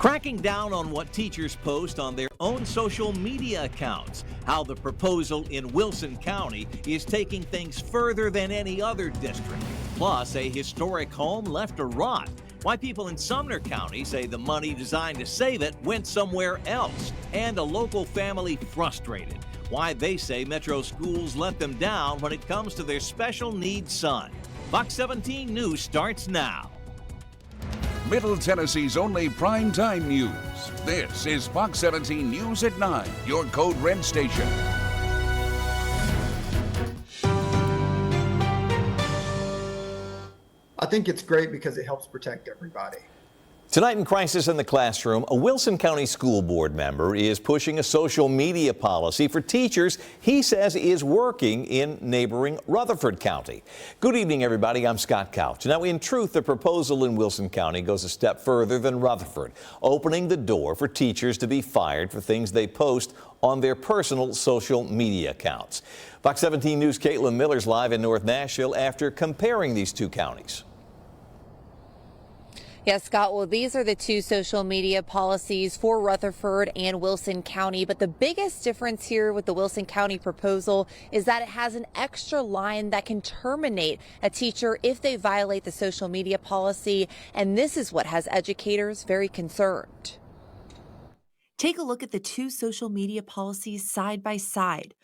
Cracking down on what teachers post on their own social media accounts. How the proposal in Wilson County is taking things further than any other district. Plus, a historic home left to rot. Why people in Sumner County say the money designed to save it went somewhere else. And a local family frustrated. Why they say Metro schools let them down when it comes to their special needs son. Fox 17 News starts now. Middle Tennessee's only primetime news. This is Fox 17 News at 9, your Code Red station. I think it's great because it helps protect everybody. Tonight in Crisis in the Classroom, a Wilson County School Board member is pushing a social media policy for teachers he says is working in neighboring Rutherford County. Good evening, everybody. I'm Scott Couch. Now, in truth, the proposal in Wilson County goes a step further than Rutherford, opening the door for teachers to be fired for things they post on their personal social media accounts. Fox 17 News' Caitlin Miller's live in North Nashville after comparing these two counties. Yes, Scott, well, these are the two social media policies for Rutherford and Wilson County. But the biggest difference here with the Wilson County proposal is that it has an extra line that can terminate a teacher if they violate the social media policy. And this is what has educators very concerned. Take a look at the two social media policies side by side.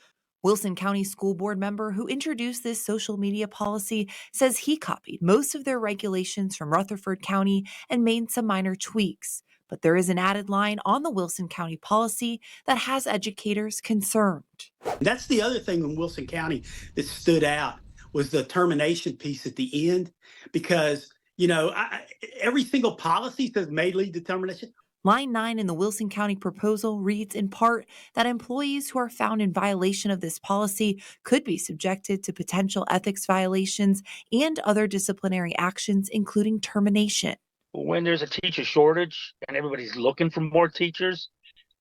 Wilson County School Board member who introduced this social media policy says he copied most of their regulations from Rutherford County and made some minor tweaks. But there is an added line on the Wilson County policy that has educators concerned. That's the other thing in Wilson County that stood out was the termination piece at the end, because, you know, every single policy says may lead to termination. Line 9 in the Wilson County proposal reads in part that employees who are found in violation of this policy could be subjected to potential ethics violations and other disciplinary actions, including termination. When there's a teacher shortage and everybody's looking for more teachers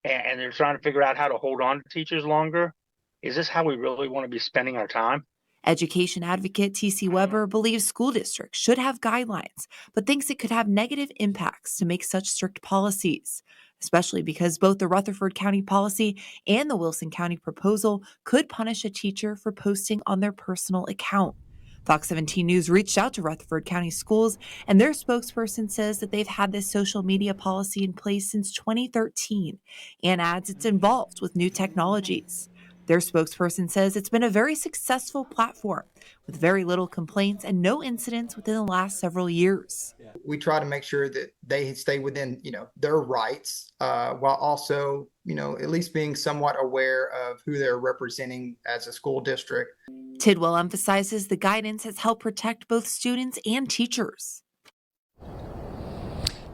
and they're trying to figure out how to hold on to teachers longer, is this how we really want to be spending our time? Education advocate T.C. Weber believes school districts should have guidelines, but thinks it could have negative impacts to make such strict policies, especially because both the Rutherford County policy and the Wilson County proposal could punish a teacher for posting on their personal account. Fox 17 News reached out to Rutherford County Schools, and their spokesperson says that they've had this social media policy in place since 2013 and adds it's involved with new technologies. Their spokesperson says it's been a very successful platform with very little complaints and no incidents within the last several years. We try to make sure that they stay within, their rights, while also, at least being somewhat aware of who they're representing as a school district. Tidwell emphasizes the guidance has helped protect both students and teachers.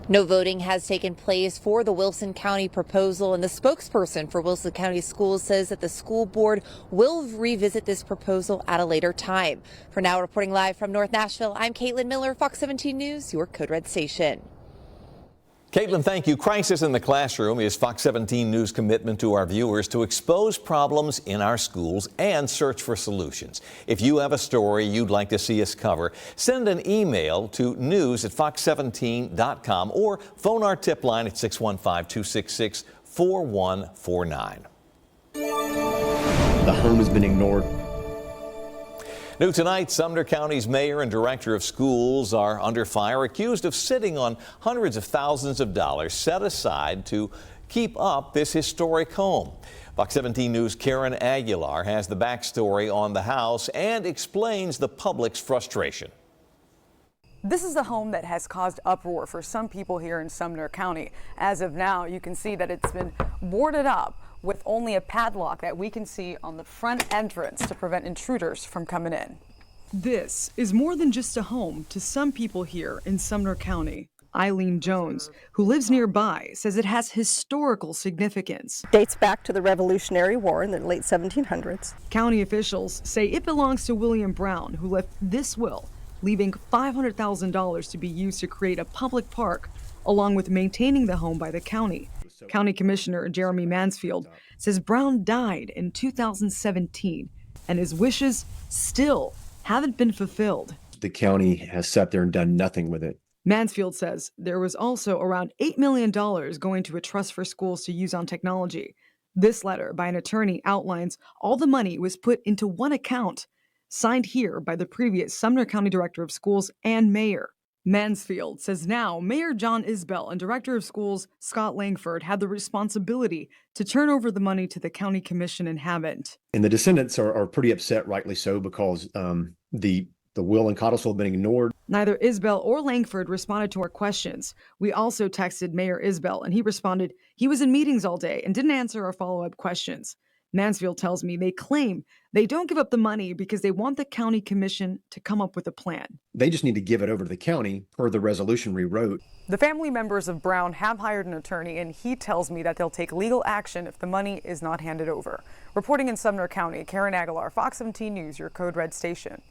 No voting has taken place for the Wilson County proposal, and the spokesperson for Wilson County Schools says that the school board will revisit this proposal at a later time. For now, reporting live from North Nashville, I'm Caitlin Miller, Fox 17 News, your Code Red station. Caitlin, thank you. Crisis in the Classroom is Fox 17 News' commitment to our viewers to expose problems in our schools and search for solutions. If you have a story you'd like to see us cover, send an email to news@fox17.com or phone our tip line at 615-266-4149. The home has been ignored. New tonight, Sumner County's mayor and director of schools are under fire, accused of sitting on hundreds of thousands of dollars set aside to keep up this historic home. Fox 17 News' Karen Aguilar has the backstory on the house and explains the public's frustration. This is a home that has caused uproar for some people here in Sumner County. As of now, you can see that it's been boarded up with only a padlock that we can see on the front entrance to prevent intruders from coming in. This is more than just a home to some people here in Sumner County. Eileen Jones, who lives nearby, says it has historical significance. Dates back to the Revolutionary War in the late 1700s. County officials say it belongs to William Brown, who left this will, leaving $500,000 to be used to create a public park, along with maintaining the home by the county. County Commissioner Jeremy Mansfield says Brown died in 2017, and his wishes still haven't been fulfilled. The county has sat there and done nothing with it. Mansfield says there was also around $8 million going to a trust for schools to use on technology. This letter by an attorney outlines all the money was put into one account, signed here by the previous Sumner County Director of Schools and Mayor. Mansfield says now Mayor John Isbell and Director of Schools Scott Langford had the responsibility to turn over the money to the county commission and haven't. And the descendants are pretty upset, rightly so, because the will in Cottlesville have been ignored. Neither Isbell or Langford responded to our questions. We also texted Mayor Isbell, and he responded he was in meetings all day and didn't answer our follow-up questions. Mansfield tells me they claim they don't give up the money because they want the county commission to come up with a plan. They just need to give it over to the county per the resolution we wrote. The family members of Brown have hired an attorney, and he tells me that they'll take legal action if the money is not handed over. Reporting in Sumner County, Karen Aguilar, Fox 17 News, your Code Red station.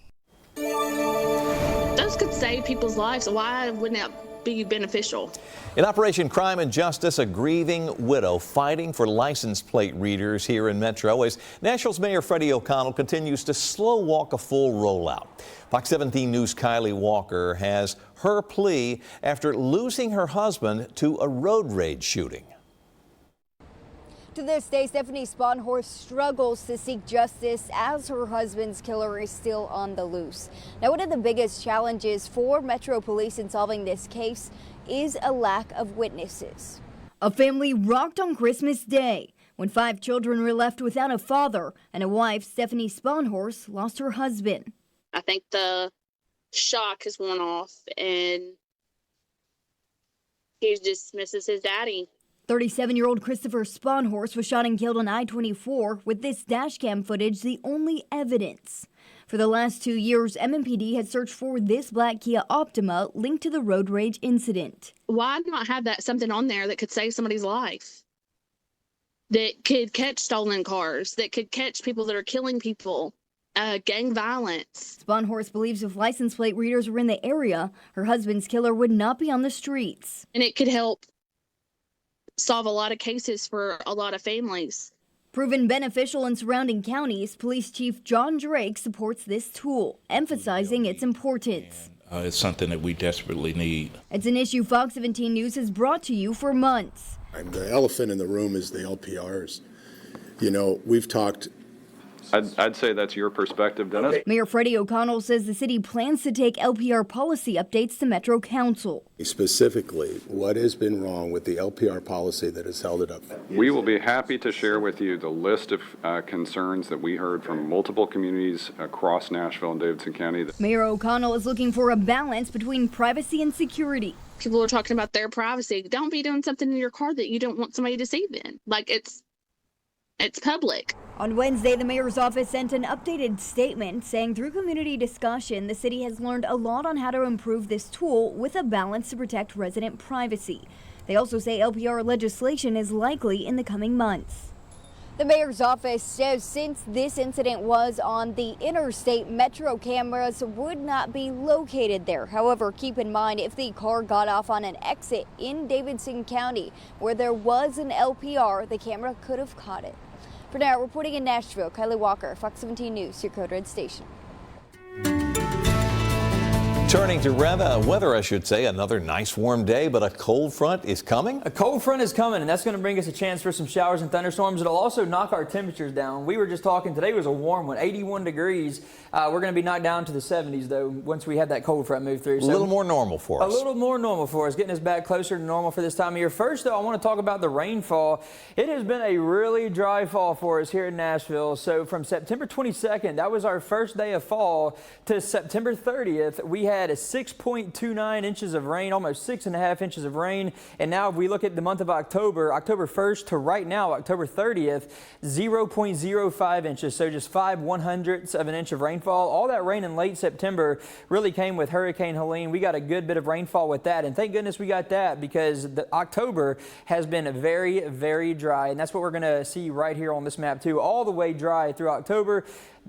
Those could save people's lives. Why wouldn't that be beneficial? In Operation Crime and Justice, a grieving widow fighting for license plate readers here in Metro as Nashville's Mayor Freddie O'Connell continues to slow walk a full rollout. Fox 17 News' Kylie Walker has her plea after losing her husband to a road rage shooting. To this day, Stephanie Sponhorst struggles to seek justice as her husband's killer is still on the loose. Now, one of the biggest challenges for Metro Police in solving this case is a lack of witnesses. A family rocked on Christmas Day when 5 children were left without a father and a wife. Stephanie Sponhorst lost her husband. I think the shock has worn off and he just misses his daddy. 37-year-old Christopher Sponhorst was shot and killed on I-24, with this dash cam footage the only evidence. For the last 2 years, MMPD had searched for this black Kia Optima linked to the road rage incident. Why not have something on there that could save somebody's life? That could catch stolen cars, that could catch people that are killing people, gang violence. Sponhorst believes if license plate readers were in the area, her husband's killer would not be on the streets. And it could help solve a lot of cases for a lot of families. Proven beneficial in surrounding counties, Police Chief John Drake supports this tool, emphasizing its importance. It's something that we desperately need. It's an issue Fox 17 News has brought to you for months. The elephant in the room is the LPRs. You know, we've talked. I'd say that's your perspective, Dennis. Mayor Freddie O'Connell says the city plans to take LPR policy updates to Metro Council. Specifically, what has been wrong with the LPR policy that has held it up? We will be happy to share with you the list of concerns that we heard from multiple communities across Nashville and Davidson County. Mayor O'Connell is looking for a balance between privacy and security. People are talking about their privacy. Don't be doing something in your car that you don't want somebody to see then. Like it's public. On Wednesday, the mayor's office sent an updated statement saying through community discussion, the city has learned a lot on how to improve this tool with a balance to protect resident privacy. They also say LPR legislation is likely in the coming months. The mayor's office says since this incident was on the interstate, Metro cameras would not be located there. However, keep in mind if the car got off on an exit in Davidson County where there was an LPR, the camera could have caught it. For now, reporting in Nashville, Kylie Walker, Fox 17 News, your Code Red station. Turning to weather, I should say, another nice warm day, but a cold front is coming. A cold front is coming, and that's going to bring us a chance for some showers and thunderstorms. It'll also knock our temperatures down. We were just talking, today was a warm one, 81 degrees. We're going to be knocked down to the 70s, though, once we have that cold front move through. So a little more normal for us. A little more normal for us, getting us back closer to normal for this time of year. First, though, I want to talk about the rainfall. It has been a really dry fall for us here in Nashville. So from September 22nd, that was our first day of fall, to September 30th, we had a 6.29 inches of rain, almost 6.5 inches of rain. And now if we look at the month of October, October 1st to right now, October 30th, 0.05 inches. So just 5/100ths of an inch of rainfall. All that rain in late September really came with Hurricane Helene. We got a good bit of rainfall with that. And thank goodness we got that, because October has been very, very dry. And that's what we're going to see right here on this map too. All the way dry through October.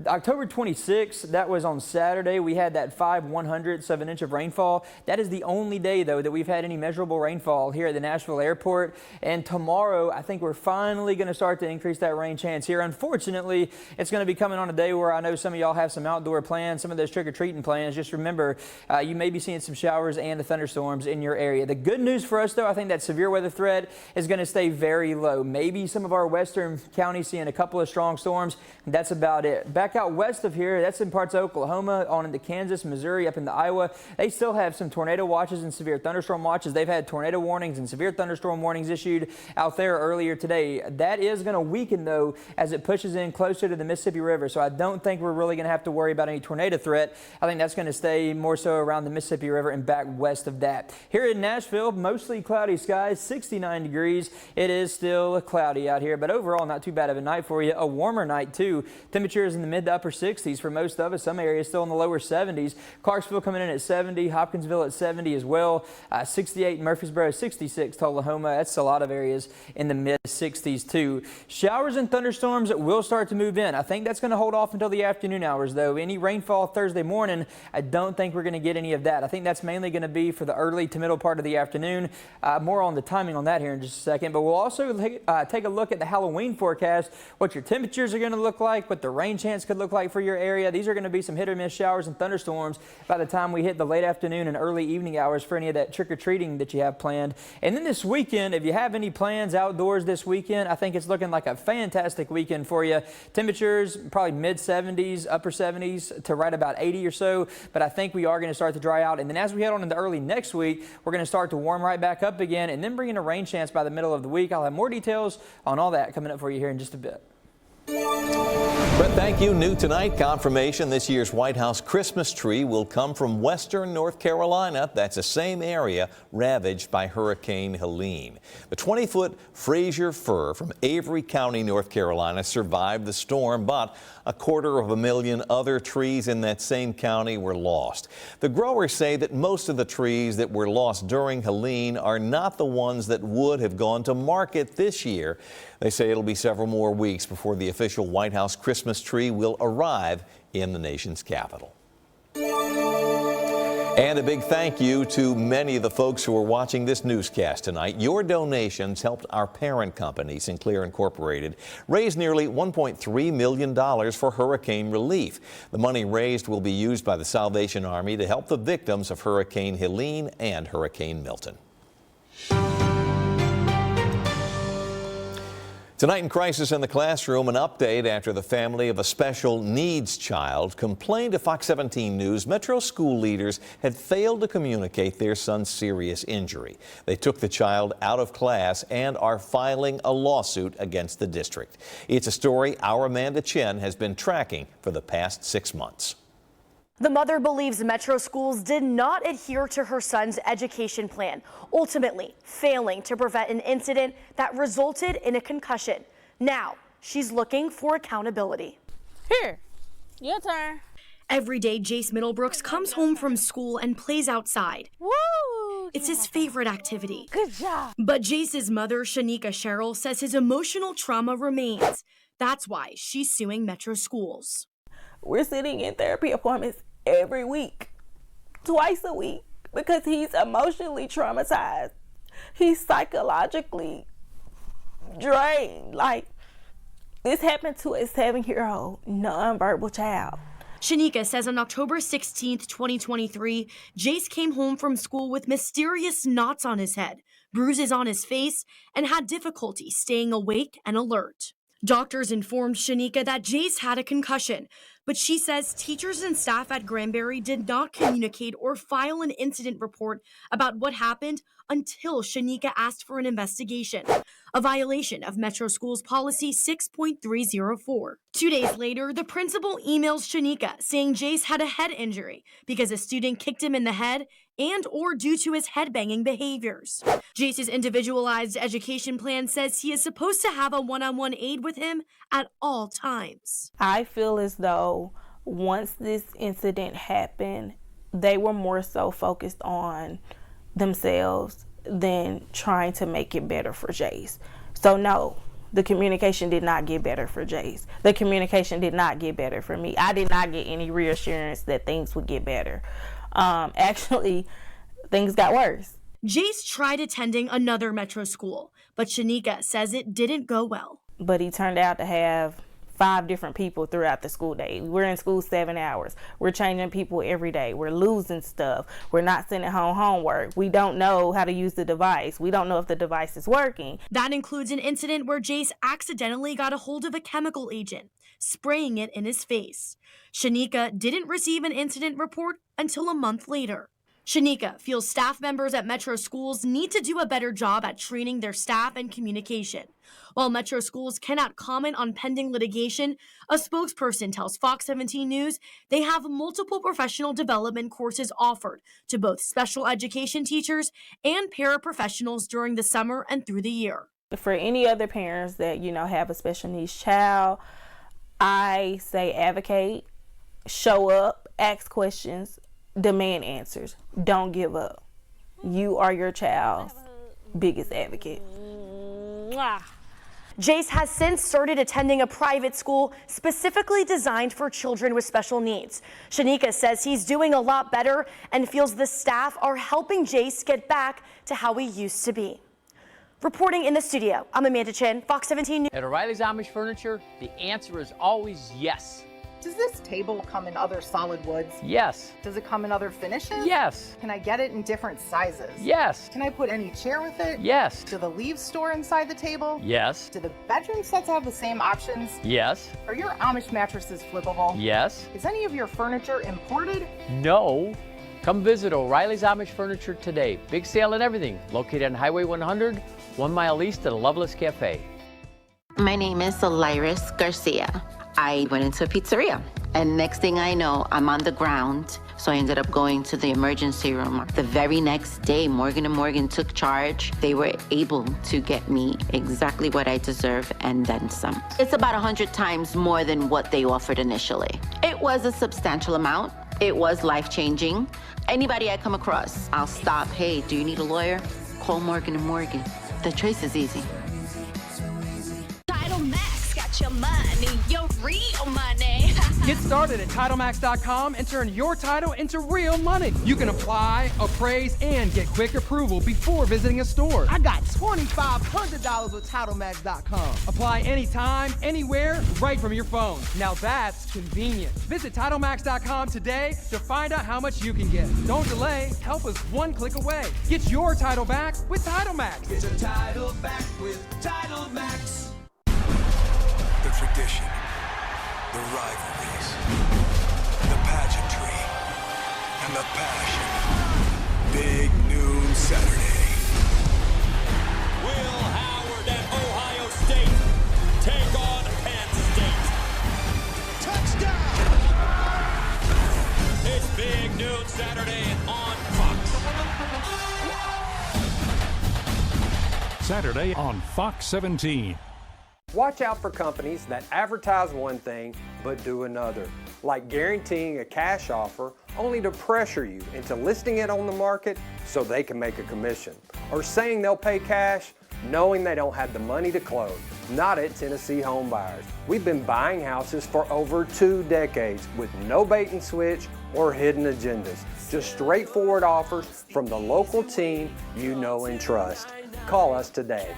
October 26th, that was on Saturday. We had that 5/100ths of an inch of rainfall. That is the only day, though, that we've had any measurable rainfall here at the Nashville airport. And tomorrow, I think we're finally going to start to increase that rain chance here. Unfortunately, it's going to be coming on a day where I know some of y'all have some outdoor plans, some of those trick-or-treating plans. Just remember, you may be seeing some showers and the thunderstorms in your area. The good news for us, though, I think that severe weather threat is going to stay very low. Maybe some of our western counties seeing a couple of strong storms. That's about it. Back out west of here, that's in parts of Oklahoma, on into Kansas, Missouri, up into Iowa. They still have some tornado watches and severe thunderstorm watches. They've had tornado warnings and severe thunderstorm warnings issued out there earlier today. That is going to weaken, though, as it pushes in closer to the Mississippi River. So I don't think we're really going to have to worry about any tornado threat. I think that's going to stay more so around the Mississippi River and back west of that. Here in Nashville, mostly cloudy skies, 69 degrees. It is still cloudy out here, but overall not too bad of a night for you. A warmer night, too. Temperatures in the mid to upper 60s for most of us. Some areas still in the lower 70s. Clarksville coming in at 70, Hopkinsville at 70 as well. 68 in Murfreesboro, 66 Tullahoma. That's a lot of areas in the mid 60s too. Showers and thunderstorms will start to move in. I think that's going to hold off until the afternoon hours, though. Any rainfall Thursday morning, I don't think we're going to get any of that. I think that's mainly going to be for the early to middle part of the afternoon. More on the timing on that here in just a second. But we'll also take a look at the Halloween forecast, what your temperatures are going to look like, what the rain chance could look like for your area. These are going to be some hit or miss showers and thunderstorms by the time we hit the late afternoon and early evening hours for any of that trick-or-treating that you have planned. And then this weekend, if you have any plans outdoors this weekend, I think it's looking like a fantastic weekend for you. Temperatures probably mid 70s, upper 70s to right about 80 or so. But I think we are going to start to dry out. And then as we head on into early next week, we're going to start to warm right back up again and then bring in a rain chance by the middle of the week. I'll have more details on all that coming up for you here in just a bit. But thank you. New tonight, confirmation this year's White House Christmas tree will come from western North Carolina. That's the same area ravaged by Hurricane Helene. The 20-foot Fraser fir from Avery County, North Carolina survived the storm, but 250,000 other trees in that same county were lost. The growers say that most of the trees that were lost during Helene are not the ones that would have gone to market this year. They say it'll be several more weeks before the official White House Christmas tree will arrive in the nation's capital. And a big thank you to many of the folks who are watching this newscast tonight. Your donations helped our parent company, Sinclair Incorporated, raise nearly $1.3 million for hurricane relief. The money raised will be used by the Salvation Army to help the victims of Hurricane Helene and Hurricane Milton. Tonight in Crisis in the Classroom, an update after the family of a special needs child complained to Fox 17 News Metro school leaders had failed to communicate their son's serious injury. They took the child out of class and are filing a lawsuit against the district. It's a story our Amanda Chen has been tracking for the past 6 months. The mother believes Metro schools did not adhere to her son's education plan, ultimately failing to prevent an incident that resulted in a concussion. Now, she's looking for accountability. Here, your turn. Every day, Jace Middlebrooks comes home from school and plays outside. Woo! It's his favorite activity. Good job. But Jace's mother, Shanika Sherrill, says his emotional trauma remains. That's why she's suing Metro schools. We're sitting in therapy appointments every week, twice a week, because he's emotionally traumatized. He's psychologically drained. Like, this happened to a 7-year-old nonverbal child. Shanika says on October 16th, 2023, Jace came home from school with mysterious knots on his head, bruises on his face, and had difficulty staying awake and alert. Doctors informed Shanika that Jace had a concussion, but she says teachers and staff at Greenbrier did not communicate or file an incident report about what happened until Shanika asked for an investigation, a violation of Metro Schools Policy 6.304. 2 days later, the principal emails Shanika saying Jace had a head injury because a student kicked him in the head and or due to his headbanging behaviors. Jace's individualized education plan says he is supposed to have a one-on-one aide with him at all times. I feel as though once this incident happened, they were more so focused on themselves than trying to make it better for Jace. So no, The communication did not get better for Jace. The communication did not get better for me. I did not get any reassurance that things would get better. Actually, things got worse. Jace tried attending another metro school, but Shanika says it didn't go well. But he turned out to have 5 different people throughout the school day. We're in school 7 hours. We're changing people every day. We're losing stuff. We're not sending home homework. We don't know how to use the device. We don't know if the device is working. That includes an incident where Jace accidentally got a hold of a chemical agent, spraying it in his face. Shanika didn't receive an incident report until a month later. Shanika feels staff members at metro schools need to do a better job at training their staff and communication. While metro schools cannot comment on pending litigation, a spokesperson tells Fox 17 News they have multiple professional development courses offered to both special education teachers and paraprofessionals during the summer and through the year. For any other parents that, have a special needs child, I say advocate, show up, ask questions, demand answers. Don't give up. You are your child's biggest advocate. Jace has since started attending a private school specifically designed for children with special needs. Shanika says he's doing a lot better and feels the staff are helping Jace get back to how he used to be. Reporting in the studio, I'm Amanda Chin, Fox 17 News. At O'Reilly's Amish Furniture, the answer is always yes. Does this table come in other solid woods? Yes. Does it come in other finishes? Yes. Can I get it in different sizes? Yes. Can I put any chair with it? Yes. Do the leaves store inside the table? Yes. Do the bedroom sets have the same options? Yes. Are your Amish mattresses flippable? Yes. Is any of your furniture imported? No. Come visit O'Reilly's Amish Furniture today. Big sale and everything. Located on Highway 100, 1 mile east of the Loveless Cafe. My name is Lyris Garcia. I went into a pizzeria, and next thing I know, I'm on the ground. So I ended up going to the emergency room. The very next day, Morgan & Morgan took charge. They were able to get me exactly what I deserve and then some. It's about 100 times more than what they offered initially. It was a substantial amount. It was life-changing. Anybody I come across, I'll stop. Hey, do you need a lawyer? Call Morgan & Morgan. The choice is easy. Title Max got your money, your real money. Get started at TitleMax.com and turn your title into real money. You can apply, appraise, and get quick approval before visiting a store. I got $2,500 with TitleMax.com. Apply anytime, anywhere, right from your phone. Now that's convenient. Visit TitleMax.com today to find out how much you can get. Don't delay. Help us one click away. Get your title back with TitleMax. Get your title back with TitleMax. The tradition, the rivalries, the pageantry, and the passion. Big Noon Saturday. Will Howard and Ohio State take on Penn State. Touchdown! It's Big Noon Saturday on Fox. Saturday on Fox 17. Watch out for companies that advertise one thing but do another, like guaranteeing a cash offer only to pressure you into listing it on the market so they can make a commission, or saying they'll pay cash knowing they don't have the money to close. Not at Tennessee Home Buyers. We've been buying houses for over 2 decades with no bait and switch or hidden agendas. Just straightforward offers from the local team you know and trust. Call us today.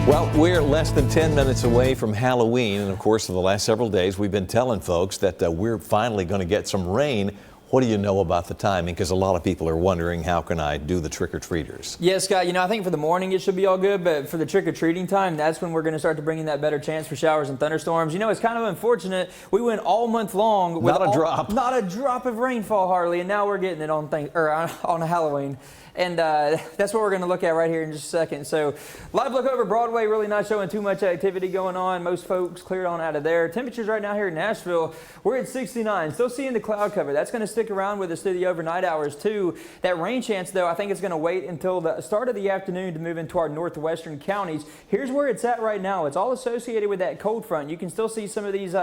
Well, we're less than 10 minutes away from Halloween, and of course, for the last several days, we've been telling folks that we're finally going to get some rain. What do you know about the timing? Because a lot of people are wondering, how can I do the trick-or-treaters? Yeah, Scott, I think for the morning it should be all good, but for the trick-or-treating time, that's when we're going to start to bring in that better chance for showers and thunderstorms. It's kind of unfortunate. We went all month long with not a drop of rainfall hardly, and now we're getting it on Halloween. And that's what we're going to look at right here in just a second. So, live look over Broadway, really not showing too much activity going on. Most folks cleared on out of there. Temperatures right now here in Nashville, we're at 69. Still seeing the cloud cover. That's going to stay stick around with us through the overnight hours too. That rain chance, though, I think is going to wait until the start of the afternoon to move into our northwestern counties. Here's where it's at right now. It's all associated with that cold front. You can still see some of these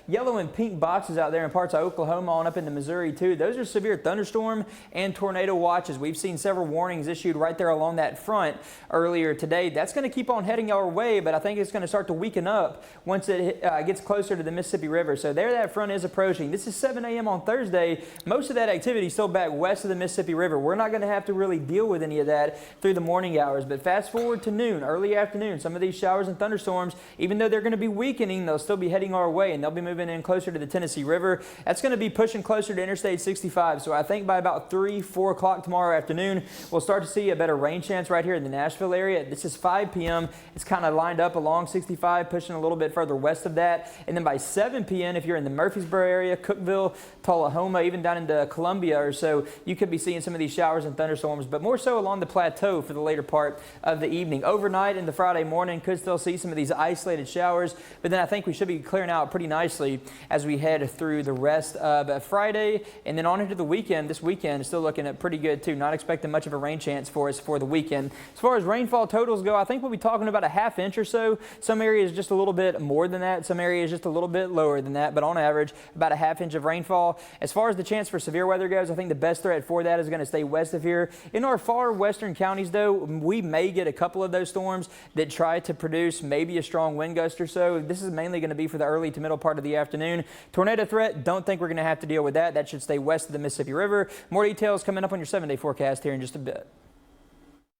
yellow and pink boxes out there in parts of Oklahoma on up into Missouri too. Those are severe thunderstorm and tornado watches. We've seen several warnings issued right there along that front earlier today. That's going to keep on heading our way, but I think it's going to start to weaken up once it gets closer to the Mississippi River. So there that front is approaching. This is 7 a.m. on Thursday. Most of that activity is still back west of the Mississippi River. We're not going to have to really deal with any of that through the morning hours, but fast forward to noon, early afternoon, some of these showers and thunderstorms, even though they're going to be weakening, they'll still be heading our way, and they'll be moving in closer to the Tennessee River. That's going to be pushing closer to Interstate 65. So I think by about 3, 4 o'clock tomorrow afternoon, we'll start to see a better rain chance right here in the Nashville area. This is 5 p.m. It's kind of lined up along 65, pushing a little bit further west of that. And then by 7 p.m., if you're in the Murfreesboro area, Cookeville, Tullahoma, even down into Columbia or so, you could be seeing some of these showers and thunderstorms, but more so along the plateau for the later part of the evening. Overnight into Friday morning, could still see some of these isolated showers, but then I think we should be clearing out pretty nicely as we head through the rest of Friday and then on into the weekend. This weekend is still looking at pretty good too. Not expecting much of a rain chance for us for the weekend. As far as rainfall totals go, I think we'll be talking about a ½ inch or so. Some areas just a little bit more than that. Some areas just a little bit lower than that, but on average, about a ½ inch of rainfall. As far as the chance for severe weather goes, I think the best threat for that is going to stay west of here. In our far western counties, though, we may get a couple of those storms that try to produce maybe a strong wind gust or so. This is mainly going to be for the early to middle part of the afternoon. Tornado threat, don't think we're going to have to deal with that. That should stay west of the Mississippi River. More details coming up on your 7-day forecast here in just a bit.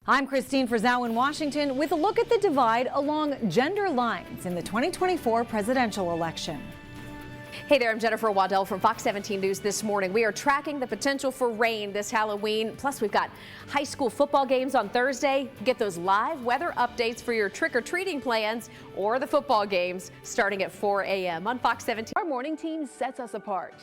I'm Christine Frizzau in Washington with a look at the divide along gender lines in the 2024 presidential election. Hey there, I'm Jennifer Waddell from Fox 17 News this morning. We are tracking the potential for rain this Halloween. Plus, we've got high school football games on Thursday. Get those live weather updates for your trick-or-treating plans or the football games starting at 4 a.m. on Fox 17. Our morning team sets us apart.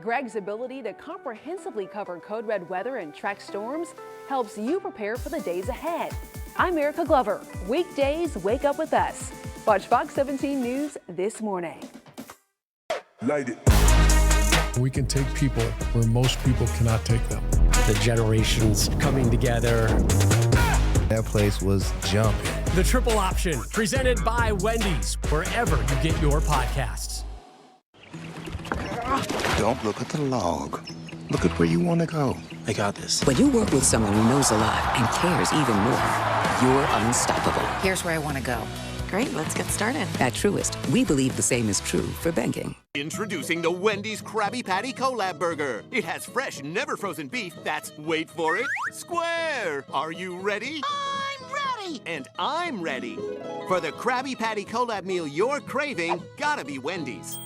Greg's ability to comprehensively cover code red weather and track storms helps you prepare for the days ahead. I'm Erica Glover. Weekdays, wake up with us. Watch Fox 17 News this morning. Light it. We can take people where most people cannot take them. The generations coming together. That place was jumping. The Triple Option, presented by Wendy's, wherever you get your podcasts. Don't look at the log. Look at where you want to go. I got this. When you work with someone who knows a lot and cares even more, you're unstoppable. Here's where I want to go. Great, let's get started. At Truist, we believe the same is true for banking. Introducing the Wendy's Krabby Patty Collab Burger. It has fresh, never frozen beef that's, wait for it, square. Are you ready? I'm ready. And I'm ready. For the Krabby Patty Collab meal you're craving, gotta be Wendy's.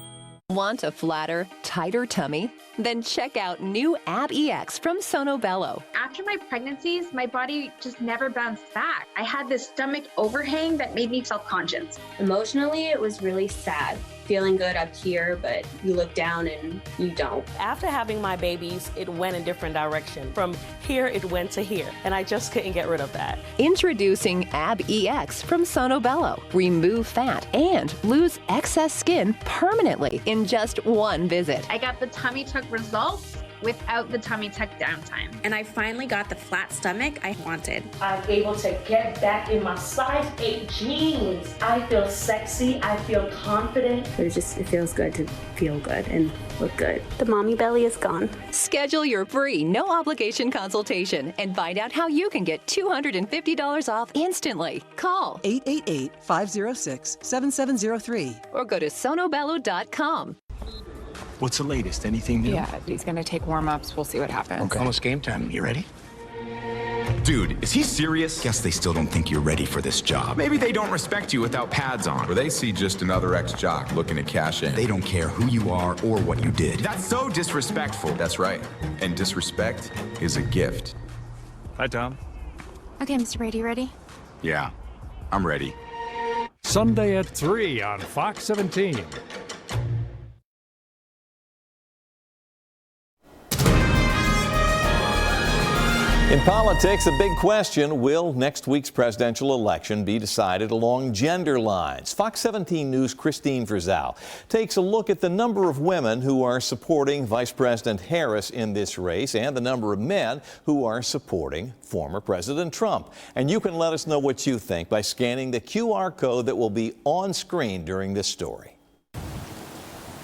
Want a flatter, tighter tummy? Then check out new Ab EX from Sono Bello. After my pregnancies, my body just never bounced back. I had this stomach overhang that made me self-conscious. Emotionally, it was really sad. Feeling good up here, but you look down and you don't. After having my babies, it went in a different direction. From here, it went to here, and I just couldn't get rid of that. Introducing Ab EX from Sono Bello. Remove fat and lose excess skin permanently in just one visit. I got the tummy tuck results without the tummy tuck downtime. And I finally got the flat stomach I wanted. I'm able to get back in my size 8 jeans. I feel sexy, I feel confident. It feels good to feel good and look good. The mommy belly is gone. Schedule your free, no obligation consultation and find out how you can get $250 off instantly. Call 888-506-7703 or go to sonobello.com. What's the latest? Anything new? Yeah, he's gonna take warm-ups. We'll see what happens. Okay. Almost game time. You ready? Dude, is he serious? Guess they still don't think you're ready for this job. Maybe they don't respect you without pads on. Or they see just another ex-jock looking to cash in. They don't care who you are or what you did. That's so disrespectful. That's right. And disrespect is a gift. Hi, Tom. Okay, Mr. Brady, ready? Yeah, I'm ready. Sunday at 3 on Fox 17. In politics, a big question, will next week's presidential election be decided along gender lines? Fox 17 News' Christine Frizzell takes a look at the number of women who are supporting Vice President Harris in this race and the number of men who are supporting former President Trump. And you can let us know what you think by scanning the QR code that will be on screen during this story.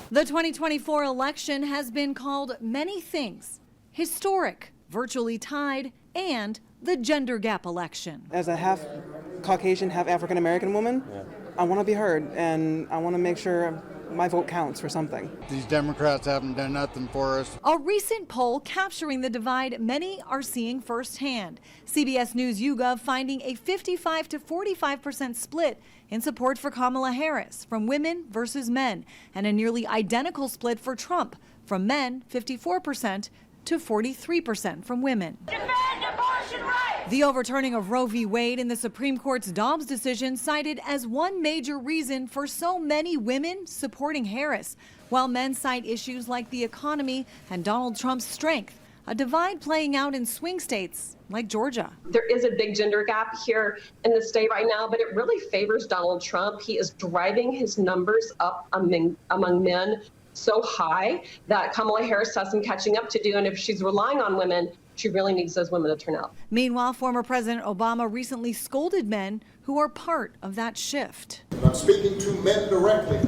The 2024 election has been called many things: historic, virtually tied, and the gender gap election. As a half Caucasian, half African American woman, I want to be heard, and I want to make sure my vote counts for something. These Democrats haven't done nothing for us. A recent poll capturing the divide many are seeing firsthand. CBS News YouGov finding a 55 to 45% split in support for Kamala Harris from women versus men, and a nearly identical split for Trump from men 54% to 43% from women. Defend abortion rights! The overturning of Roe v. Wade in the Supreme Court's Dobbs decision cited as one major reason for so many women supporting Harris, while men cite issues like the economy and Donald Trump's strength, a divide playing out in swing states like Georgia. There is a big gender gap here in the state right now, but it really favors Donald Trump. He is driving his numbers up among men so high that Kamala Harris has some catching up to do, and if she's relying on women, she really needs those women to turn out. Meanwhile, former President Obama recently scolded men who are part of that shift. And I'm speaking to men directly.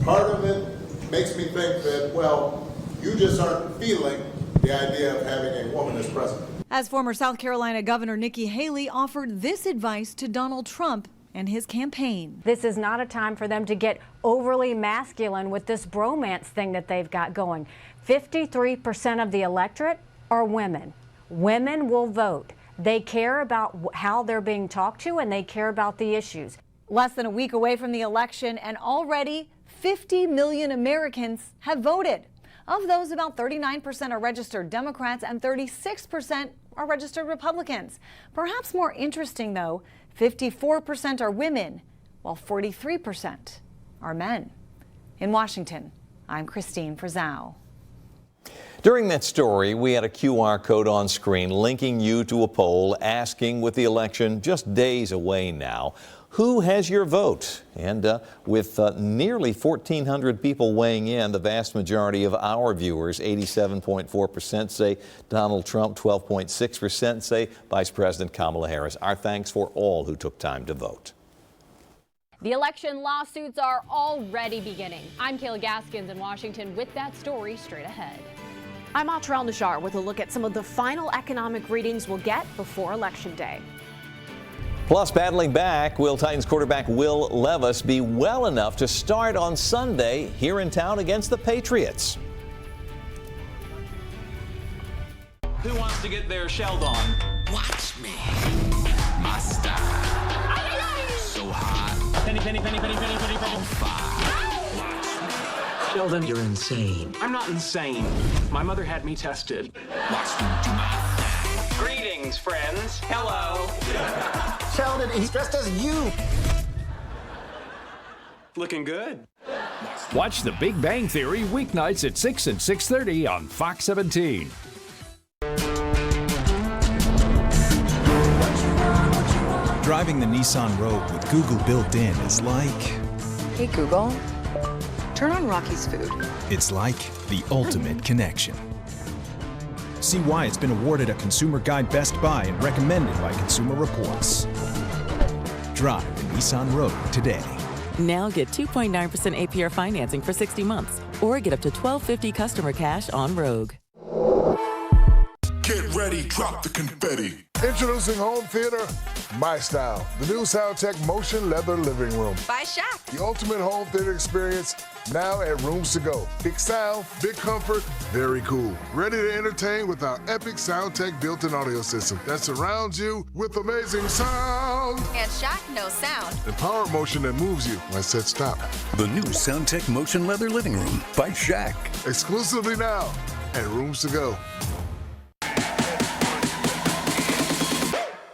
Part of it makes me think that, well, you just aren't feeling the idea of having a woman as president. As former South Carolina Governor Nikki Haley offered this advice to Donald Trump and his campaign. This is not a time for them to get overly masculine with this bromance thing that they've got going. 53% of the electorate are women. Women will vote. They care about how they're being talked to, and they care about the issues. Less than a week away from the election, and already 50 million Americans have voted. Of those, about 39% are registered Democrats and 36% are registered Republicans. Perhaps more interesting, though, 54% are women, while 43% are men. In Washington, I'm Christine Frizzell. During that story, we had a QR code on screen linking you to a poll asking, with the election just days away now, who has your vote? And with nearly 1,400 people weighing in, the vast majority of our viewers, 87.4%, say Donald Trump, 12.6% say Vice President Kamala Harris. Our thanks for all who took time to vote. The election lawsuits are already beginning. I'm Kayla Gaskins in Washington with that story straight ahead. I'm Atral Nashar with a look at some of the final economic readings we'll get before Election Day. Plus, battling back, will Titans quarterback Will Levis be well enough to start on Sunday here in town against the Patriots? Who wants to get their shelled on? Watch me. My style. So hot. Penny, penny, penny, penny, penny, penny, penny. On fire. Sheldon, You're insane. I'm not insane. My mother had me tested. Watch me do my thing. Greetings, friends. Hello. Sheldon, he's dressed as you. Looking good. Watch The Big Bang Theory weeknights at 6 and 6:30 on Fox 17. Driving the Nissan Rogue with Google built in is like... Hey Google, turn on Rocky's Food. It's like the ultimate connection. See why it's been awarded a Consumer Guide Best Buy and recommended by Consumer Reports. Drive the Nissan Rogue today. Now get 2.9% APR financing for 60 months or get up to $1,250 customer cash on Rogue. Get ready, drop the confetti. Introducing Home Theater, My Style, the new SoundTech Motion Leather Living Room. By Shaq. The ultimate home theater experience now at Rooms to Go. Big sound, big comfort, very cool. Ready to entertain with our epic SoundTech built-in audio system that surrounds you with amazing sound. And Shaq knows sound. And power motion that moves you when I said stop. The new SoundTech Motion Leather Living Room by Shaq. Exclusively now at Rooms to Go.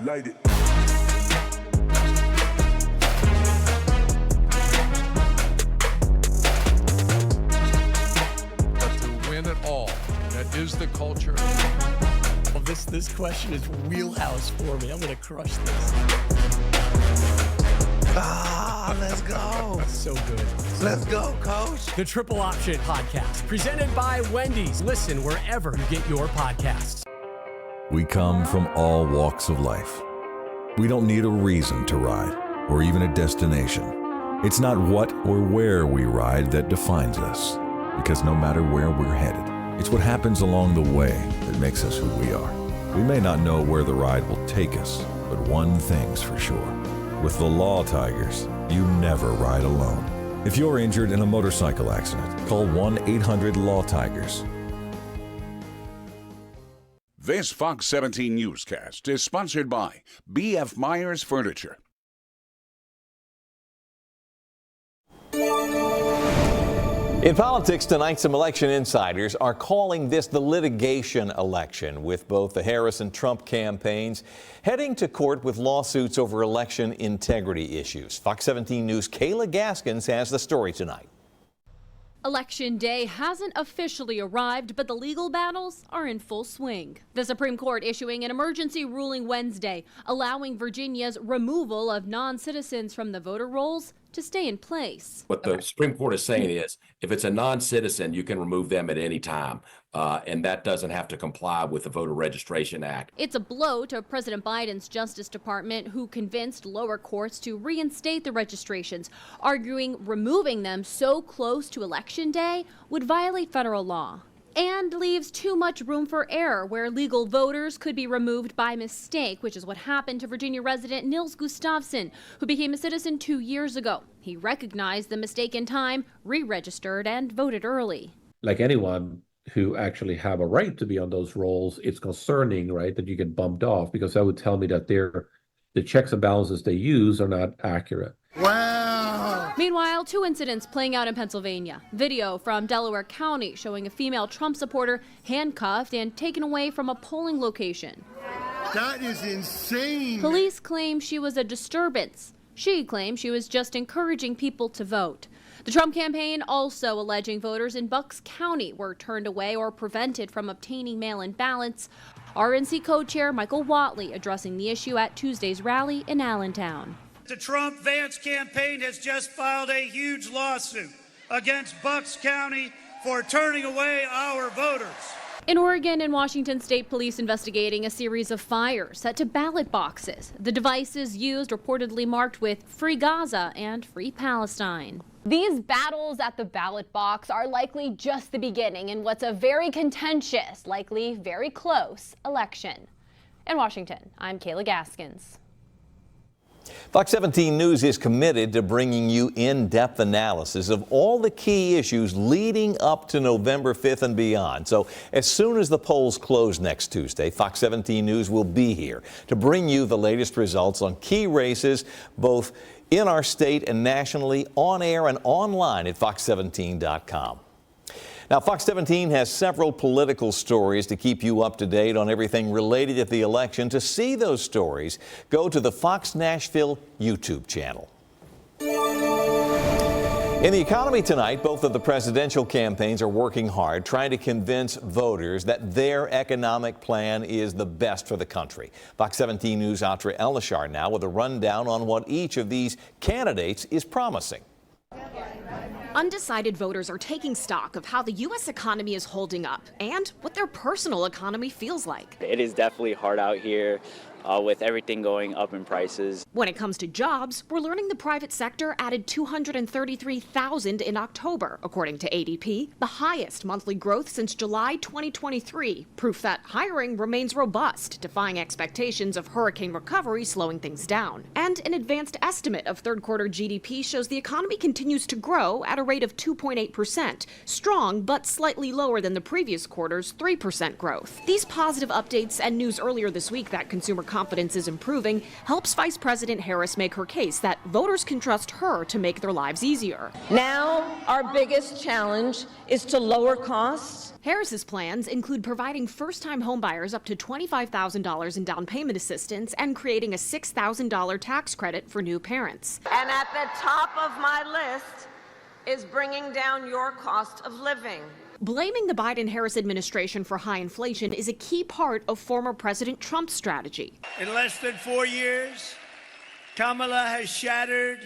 Light it. But to win it all, that is the culture. this question is wheelhouse for me. I'm going to crush this. Let's go. So good. Let's go, Coach. The Triple Option Podcast, presented by Wendy's. Listen wherever you get your podcasts. We come from all walks of life. We don't need a reason to ride, or even a destination. It's not what or where we ride that defines us, because no matter where we're headed, it's what happens along the way that makes us who we are. We may not know where the ride will take us, but one thing's for sure. With the Law Tigers, you never ride alone. If you're injured in a motorcycle accident, call 1-800-LAW-TIGERS. This Fox 17 newscast is sponsored by B.F. Myers Furniture. In politics tonight, some election insiders are calling this the litigation election, with both the Harris and Trump campaigns heading to court with lawsuits over election integrity issues. Fox 17 News' Kayla Gaskins has the story tonight. Election day hasn't officially arrived, but the legal battles are in full swing. The Supreme Court issuing an emergency ruling Wednesday, allowing Virginia's removal of non-citizens from the voter rolls to stay in place. What the Supreme Court is saying is, if it's a non-citizen, you can remove them at any time, and that doesn't have to comply with the Voter Registration Act. It's a blow to President Biden's Justice Department, who convinced lower courts to reinstate the registrations, arguing removing them so close to Election Day would violate federal law. And leaves too much room for error, where legal voters could be removed by mistake, which is what happened to Virginia resident Nils Gustafson, who became a citizen 2 years ago. He recognized the mistake in time, re-registered, and voted early. Like anyone who actually have a right to be on those rolls, it's concerning, right, that you get bumped off, because that would tell me that the checks and balances they use are not accurate. Wow! Meanwhile, two incidents playing out in Pennsylvania. Video from Delaware County showing a female Trump supporter handcuffed and taken away from a polling location. That is insane! Police claim she was a disturbance. She claimed she was just encouraging people to vote. The Trump campaign also alleging voters in Bucks County were turned away or prevented from obtaining mail-in ballots. RNC co-chair Michael Whatley addressing the issue at Tuesday's rally in Allentown. The Trump-Vance campaign has just filed a huge lawsuit against Bucks County for turning away our voters. In Oregon and Washington State police investigating a series of fires set to ballot boxes. The devices used reportedly marked with Free Gaza and Free Palestine. These battles at the ballot box are likely just the beginning in what's a very contentious, likely very close election. In Washington, I'm Kayla Gaskins. Fox 17 News is committed to bringing you in-depth analysis of all the key issues leading up to November 5th and beyond. So as soon as the polls close next Tuesday, Fox 17 News will be here to bring you the latest results on key races, both in our state and nationally, on air and online at fox17.com. Now, Fox 17 has several political stories to keep you up to date on everything related to the election. To see those stories, go to the Fox Nashville YouTube channel. In the economy tonight, both of the presidential campaigns are working hard, trying to convince voters that their economic plan is the best for the country. Fox 17 News' Atra Elishar now with a rundown on what each of these candidates is promising. Undecided voters are taking stock of how the U.S. economy is holding up and what their personal economy feels like. It is definitely hard out here with everything going up in prices. When it comes to jobs, we're learning the private sector added 233,000 in October, according to ADP, the highest monthly growth since July 2023, proof that hiring remains robust, defying expectations of hurricane recovery slowing things down. And an advanced estimate of third quarter GDP shows the economy continues to grow at a rate of 2.8%, strong but slightly lower than the previous quarter's 3% growth. These positive updates and news earlier this week that consumer confidence is improving helps Vice President Harris make her case that voters can trust her to make their lives easier. Now, our biggest challenge is to lower costs. Harris's plans include providing first-time homebuyers up to $25,000 in down payment assistance and creating a $6,000 tax credit for new parents. And at the top of my list is bringing down your cost of living. Blaming the Biden-Harris administration for high inflation is a key part of former President Trump's strategy. In less than 4 years, Kamala has shattered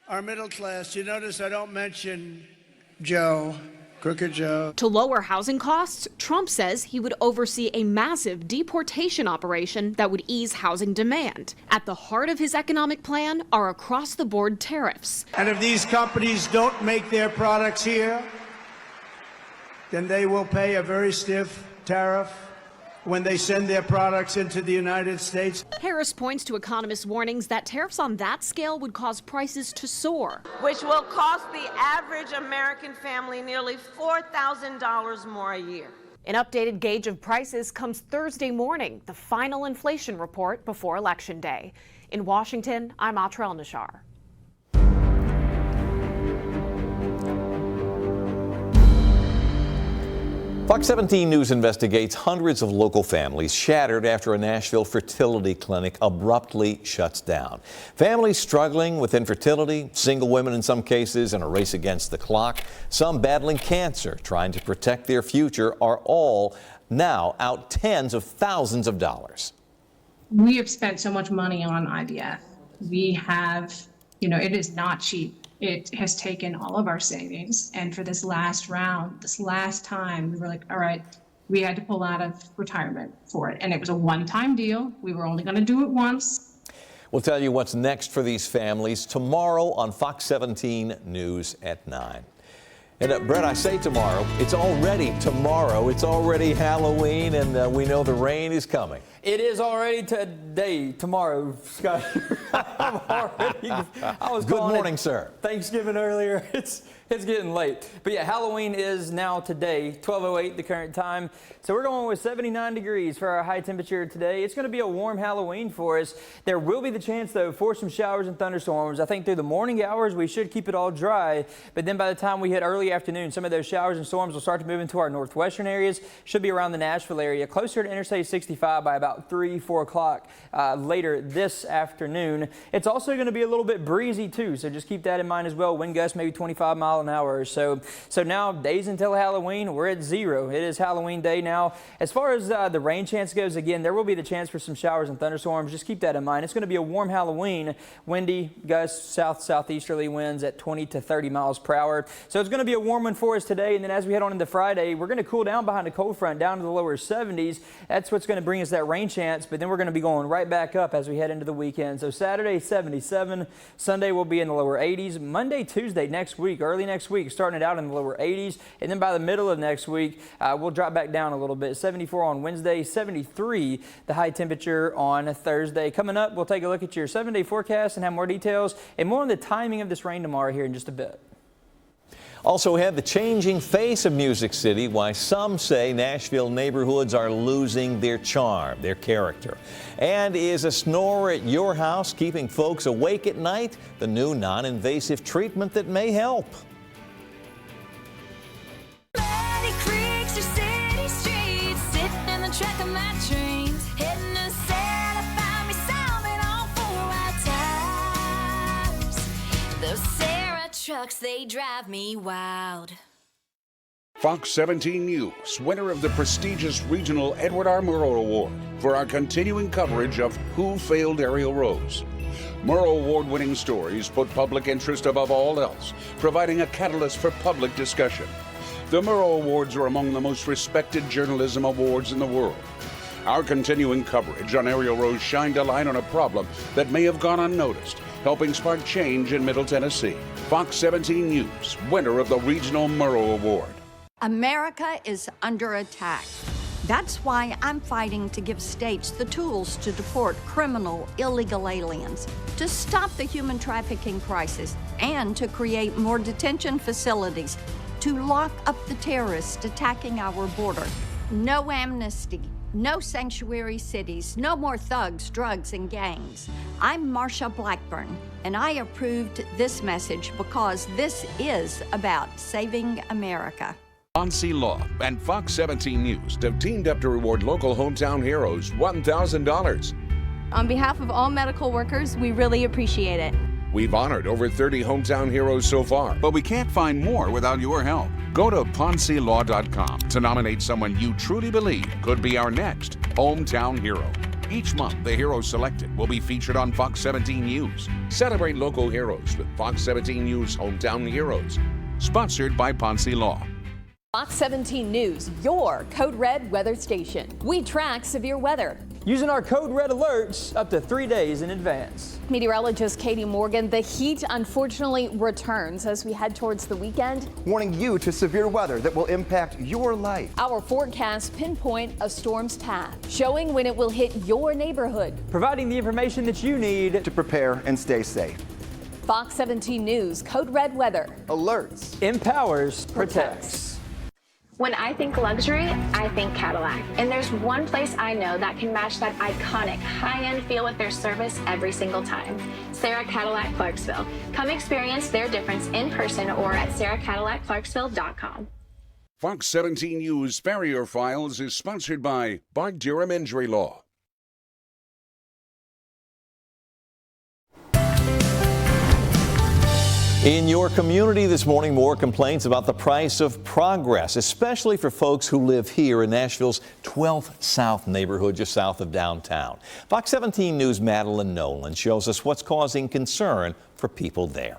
our middle class. You notice I don't mention Joe. Crooked Joe. To lower housing costs, Trump says he would oversee a massive deportation operation that would ease housing demand. At the heart of his economic plan are across-the-board tariffs. And if these companies don't make their products here, then they will pay a very stiff tariff when they send their products into the United States. Harris points to economists' warnings that tariffs on that scale would cause prices to soar, which will cost the average American family nearly $4,000 more a year. An updated gauge of prices comes Thursday morning, the final inflation report before Election Day. In Washington, I'm Atrell Nashar. Fox 17 News investigates hundreds of local families shattered after a Nashville fertility clinic abruptly shuts down. Families struggling with infertility, single women in some cases in a race against the clock, some battling cancer, trying to protect their future, are all now out tens of thousands of dollars. We have spent so much money on IVF. We have, it is not cheap. It has taken all of our savings. And for this last round, this last time, we were like, all right, we had to pull out of retirement for it. And it was a one-time deal. We were only going to do it once. We'll tell you what's next for these families tomorrow on Fox 17 News at 9. And Brett, I say tomorrow, it's already tomorrow. It's already Halloween, and we know the rain is coming. It is already tomorrow, Scott. Good morning, sir. Thanksgiving earlier. It's getting late. But yeah, Halloween is now today, 12:08 the current time. So we're going with 79 degrees for our high temperature today. It's going to be a warm Halloween for us. There will be the chance, though, for some showers and thunderstorms. I think through the morning hours, we should keep it all dry. But then by the time we hit early afternoon, some of those showers and storms will start to move into our northwestern areas. Should be around the Nashville area, closer to Interstate 65 by about 3-4 o'clock later this afternoon. It's also going to be a little bit breezy, too. So just keep that in mind as well. Wind gusts maybe 25 miles an hour or so. So now, days until Halloween, we're at 0. It is Halloween day now. As far as the rain chance goes, again, there will be the chance for some showers and thunderstorms. Just keep that in mind. It's going to be a warm Halloween. Windy gusts, southeasterly winds at 20 to 30 miles per hour. So it's going to be a warm one for us today. And then as we head on into Friday, we're going to cool down behind a cold front down to the lower 70s. That's what's going to bring us that rain chance. But then we're going to be going right back up as we head into the weekend. So Saturday, 77. Sunday will be in the lower 80s. Monday, Tuesday next week, early next week, starting it out in the lower 80s. And then by the middle of next week, we'll drop back down a little bit. 74 on Wednesday, 73 the high temperature on Thursday. Coming up, we'll take a look at your 7-day forecast and have more details and more on the timing of this rain tomorrow here in just a bit. Also had the changing face of Music City, why some say Nashville neighborhoods are losing their charm, their character. And is a snore at your house keeping folks awake at night? The new non-invasive treatment that may help. Track of my dreams, hitting a set, I found me solving on 4-wheel tires. Those Sarah trucks, they drive me wild. Fox 17 News, winner of the prestigious regional Edward R. Murrow Award for our continuing coverage of Who Failed Ariel Rose. Murrow Award-winning stories put public interest above all else, providing a catalyst for public discussion. The Murrow Awards are among the most respected journalism awards in the world. Our continuing coverage on Ariel Rose shined a light on a problem that may have gone unnoticed, helping spark change in Middle Tennessee. Fox 17 News, winner of the Regional Murrow Award. America is under attack. That's why I'm fighting to give states the tools to deport criminal, illegal aliens, to stop the human trafficking crisis, and to create more detention facilities to lock up the terrorists attacking our border. No amnesty, no sanctuary cities, no more thugs, drugs, and gangs. I'm Marsha Blackburn, and I approved this message because this is about saving America. Onsi Law and Fox 17 News have teamed up to reward local hometown heroes $1,000. On behalf of all medical workers, we really appreciate it. We've honored over 30 hometown heroes so far, but we can't find more without your help. Go to PonseyLaw.com to nominate someone you truly believe could be our next hometown hero. Each month, the hero selected will be featured on Fox 17 News. Celebrate local heroes with Fox 17 News Hometown Heroes. Sponsored by Ponsey Law. Fox 17 News, your Code Red weather station. We track severe weather. Using our Code Red alerts up to 3 days in advance. Meteorologist Katie Morgan, the heat unfortunately returns as we head towards the weekend. Warning you to severe weather that will impact your life. Our forecasts pinpoint a storm's path, showing when it will hit your neighborhood. Providing the information that you need to prepare and stay safe. Fox 17 News, Code Red weather. Alerts. Empowers, protects. When I think luxury, I think Cadillac. And there's one place I know that can match that iconic high-end feel with their service every single time. Sarah Cadillac Clarksville. Come experience their difference in person or at sarahcadillaclarksville.com. Fox 17 News Farrier Files is sponsored by Bart Durham Injury Law. In your community this morning, more complaints about the price of progress, especially for folks who live here in Nashville's 12th South neighborhood, just south of downtown. Fox 17 News' Madeline Nolan shows us what's causing concern for people there.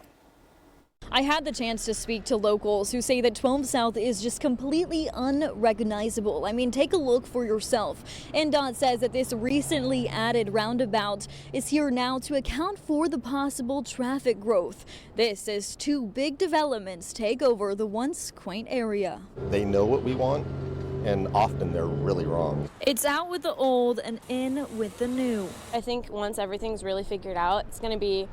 I had the chance to speak to locals who say that 12 South is just completely unrecognizable. I mean, take a look for yourself. NDOT says that this recently added roundabout is here now to account for the possible traffic growth. This as two big developments take over the once quaint area. They know what we want, and often they're really wrong. It's out with the old and in with the new. I think once everything's really figured out, it's going to be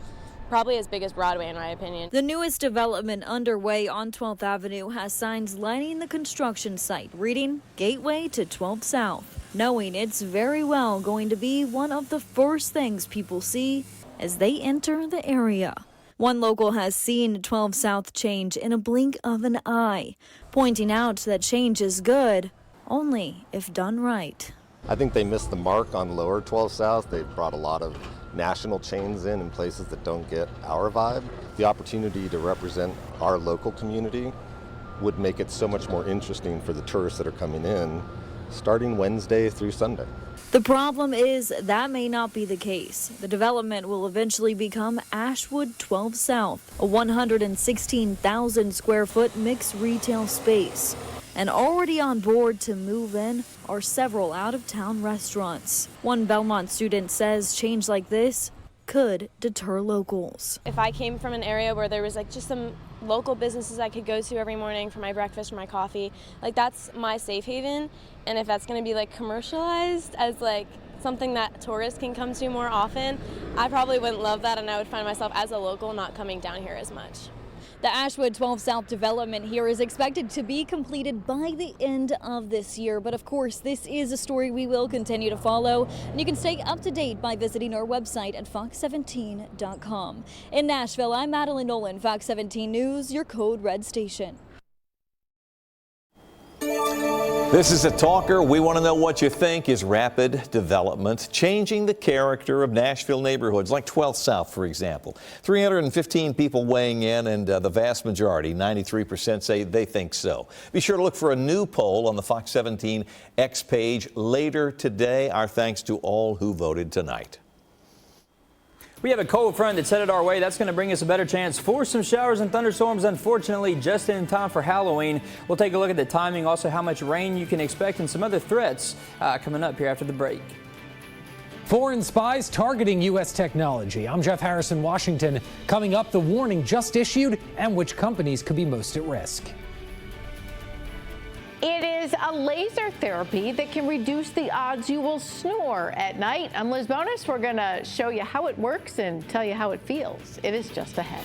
probably as big as Broadway, in my opinion. The newest development underway on 12th Avenue has signs lining the construction site, reading Gateway to 12th South, knowing it's very well going to be one of the first things people see as they enter the area. One local has seen 12 South change in a blink of an eye, pointing out that change is good only if done right. I think they missed the mark on lower 12 South. They brought a lot of national chains in places that don't get our vibe. The opportunity to represent our local community would make it so much more interesting for the tourists that are coming in, starting Wednesday through Sunday. The problem is that may not be the case. The development will eventually become Ashwood 12 South, a 116,000 square foot mixed retail space. And already on board to move in are several out-of-town restaurants. One Belmont student says change like this could deter locals. If I came from an area where there was just some local businesses I could go to every morning for my breakfast or my coffee, that's my safe haven. And if that's going to be commercialized as something that tourists can come to more often, I probably wouldn't love that, and I would find myself as a local not coming down here as much. The Ashwood 12 South development here is expected to be completed by the end of this year. But of course, this is a story we will continue to follow. And you can stay up to date by visiting our website at fox17.com. In Nashville, I'm Madeline Nolan, Fox 17 News, your Code Red station. This is a talker. We want to know what you think. Is rapid development changing the character of Nashville neighborhoods, like 12th South, for example? 315 people weighing in, and the vast majority, 93%, say they think so. Be sure to look for a new poll on the Fox 17 X page later today. Our thanks to all who voted tonight. We have a cold front that's headed our way. That's going to bring us a better chance for some showers and thunderstorms, unfortunately, just in time for Halloween. We'll take a look at the timing, also how much rain you can expect, and some other threats coming up here after the break. Foreign spies targeting U.S. technology. I'm Jeff Harrison, Washington. Coming up, the warning just issued and which companies could be most at risk. It is a laser therapy that can reduce the odds you will snore at night. On Liz Bonus, we're going to show you how it works and tell you how it feels. It is just ahead.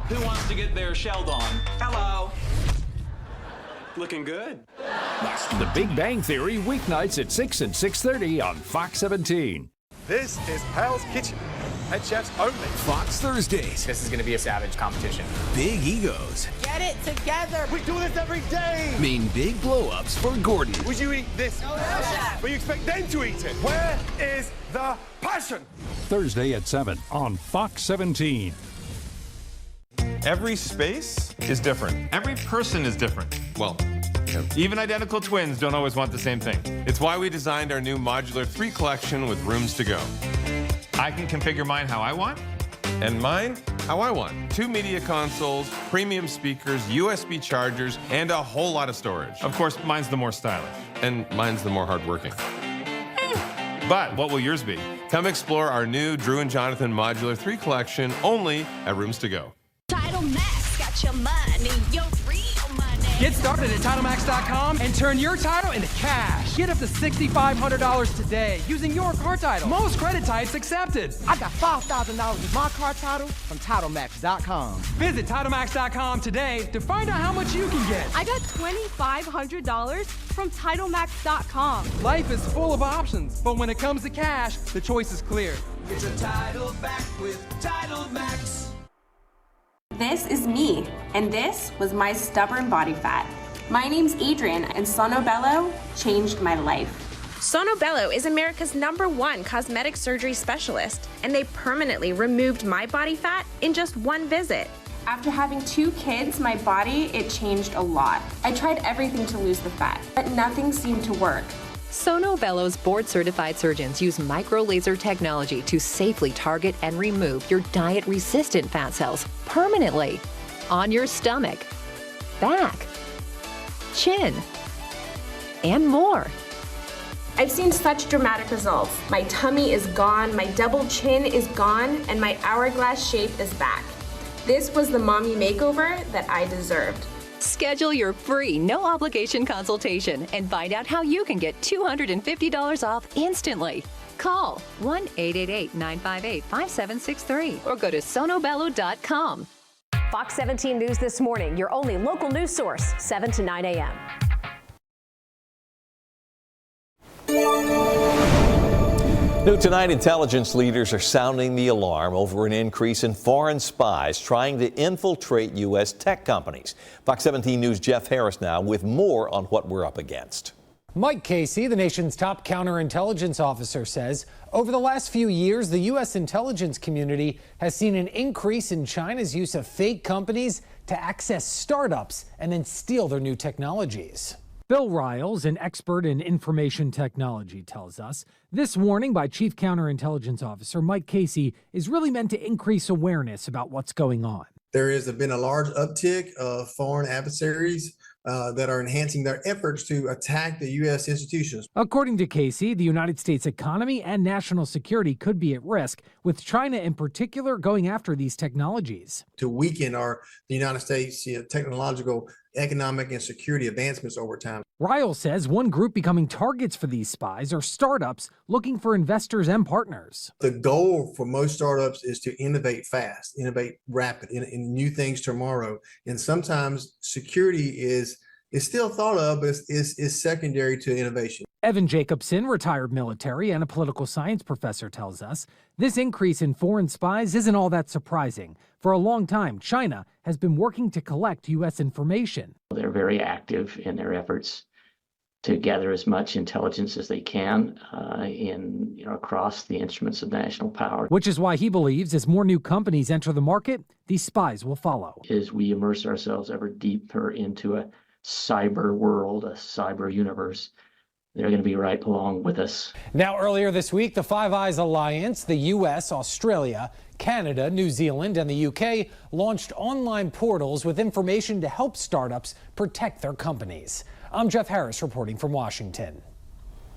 Who wants to get their shelled on? Hello. Looking good. The Big Bang Theory, weeknights at 6 and 6:30 on Fox 17. This is Pal's Kitchen. Head chefs only. Fox Thursdays. This is going to be a savage competition. Big egos. Get it together. We do this every day. Mean big blow-ups for Gordon. Would you eat this? No, chef. But you expect them to eat it. Where is the pie? Passion! Thursday at 7 on Fox 17. Every space is different. Every person is different. Well, even identical twins don't always want the same thing. It's why we designed our new modular 3 collection with rooms to go. I can configure mine how I want, and mine how I want. 2 media consoles, premium speakers, USB chargers, and a whole lot of storage. Of course, mine's the more stylish. And mine's the more hardworking. But what will yours be? Come explore our new Drew and Jonathan Modular 3 collection only at Rooms to Go. Title Max got your money, your real money. Get started at TitleMax.com and turn your title into cash. Get up to $6,500 today using your car title. Most credit types accepted. I got $5,000 with my car title from TitleMax.com. Visit TitleMax.com today to find out how much you can get. I got $2,500 from TitleMax.com. Life is full of options, but when it comes to cash, the choice is clear. Get your title back with Title Max. This is me, and this was my stubborn body fat. My name's Adrian, and Sonobello changed my life. Sonobello is America's #1 cosmetic surgery specialist, and they permanently removed my body fat in just 1 visit. After having 2 kids, my body, it changed a lot. I tried everything to lose the fat, but nothing seemed to work. Sonobello's board-certified surgeons use micro-laser technology to safely target and remove your diet-resistant fat cells permanently on your stomach, back, chin, and more. I've seen such dramatic results. My tummy is gone, my double chin is gone, and my hourglass shape is back. This was the mommy makeover that I deserved. Schedule your free, no-obligation consultation and find out how you can get $250 off instantly. Call 1-888-958-5763 or go to sonobello.com. Fox 17 News this morning, your only local news source, 7 to 9 a.m. New tonight, intelligence leaders are sounding the alarm over an increase in foreign spies trying to infiltrate U.S. tech companies. Fox 17 News' Jeff Harris now with more on what we're up against. Mike Casey, the nation's top counterintelligence officer, says over the last few years, the U.S. intelligence community has seen an increase in China's use of fake companies to access startups and then steal their new technologies. Bill Riles, an expert in information technology, tells us this warning by Chief Counterintelligence Officer Mike Casey is really meant to increase awareness about what's going on. There has been a large uptick of foreign adversaries that are enhancing their efforts to attack the U.S. institutions. According to Casey, the United States economy and national security could be at risk, with China in particular going after these technologies. To weaken the United States technological, economic, and security advancements over time. Ryle says one group becoming targets for these spies are startups looking for investors and partners. The goal for most startups is to innovate fast, innovate rapid, in new things tomorrow. And sometimes security is still thought of, but is secondary to innovation. Evan Jacobson, retired military and a political science professor, tells us this increase in foreign spies isn't all that surprising. For a long time, China has been working to collect U.S. information. They're very active in their efforts to gather as much intelligence as they can across the instruments of national power. Which is why he believes as more new companies enter the market, these spies will follow. As we immerse ourselves ever deeper into a cyber world, a cyber universe, they're going to be right along with us. Now, earlier this week, the Five Eyes Alliance, the U.S., Australia, Canada, New Zealand, and the U.K. launched online portals with information to help startups protect their companies. I'm Jeff Harris reporting from Washington.